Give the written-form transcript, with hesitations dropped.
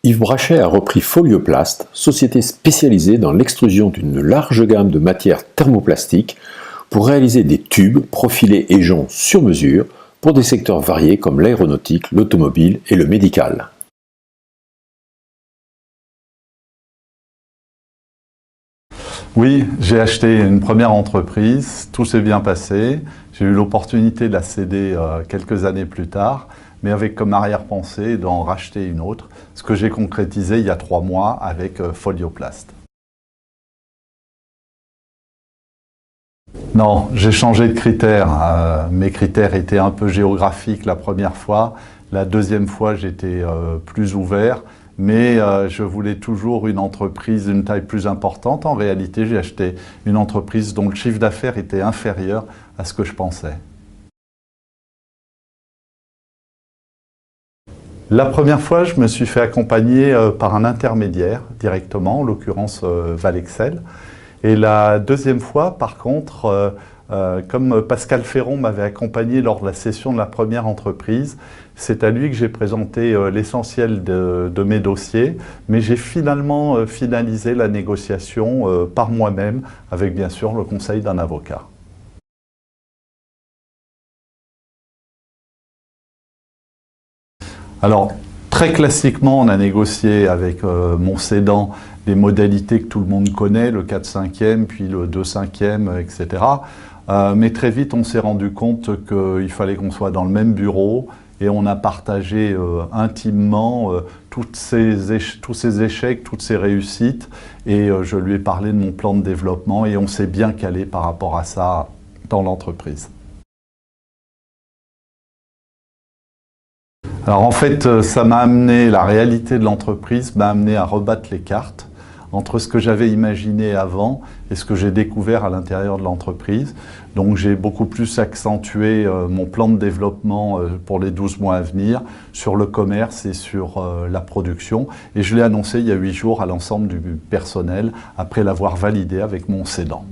Yves Brachet a repris Folioplast, société spécialisée dans l'extrusion d'une large gamme de matières thermoplastiques pour réaliser des tubes, profilés et joncs sur mesure pour des secteurs variés comme l'aéronautique, l'automobile et le médical. Oui, j'ai acheté une première entreprise, tout s'est bien passé. J'ai eu l'opportunité de la céder quelques années plus tard, mais avec comme arrière-pensée d'en racheter une autre, ce que j'ai concrétisé il y a 3 mois avec Folioplast. Non, j'ai changé de critères. Mes critères étaient un peu géographiques la première fois. La deuxième fois, j'étais plus ouvert. Mais je voulais toujours une entreprise d'une taille plus importante. En réalité, j'ai acheté une entreprise dont le chiffre d'affaires était inférieur à ce que je pensais. La première fois, je me suis fait accompagner par un intermédiaire directement, en l'occurrence Valexel. Et la deuxième fois, par contre, comme Pascal Ferron m'avait accompagné lors de la cession de la première entreprise, c'est à lui que j'ai présenté l'essentiel de mes dossiers, mais j'ai finalement finalisé la négociation par moi-même, avec bien sûr le conseil d'un avocat. Alors, très classiquement, on a négocié avec mon cédant des modalités que tout le monde connaît, le 4/5e, puis le 2/5e, etc. Mais très vite, on s'est rendu compte qu'il fallait qu'on soit dans le même bureau et on a partagé intimement tous ces échecs, toutes ces réussites. Et je lui ai parlé de mon plan de développement et on s'est bien calé par rapport à ça dans l'entreprise. Alors en fait, ça m'a amené, la réalité de l'entreprise m'a amené à rebattre les cartes entre ce que j'avais imaginé avant et ce que j'ai découvert à l'intérieur de l'entreprise. Donc j'ai beaucoup plus accentué mon plan de développement pour les 12 mois à venir sur le commerce et sur la production. Et je l'ai annoncé il y a 8 jours à l'ensemble du personnel après l'avoir validé avec mon cédant.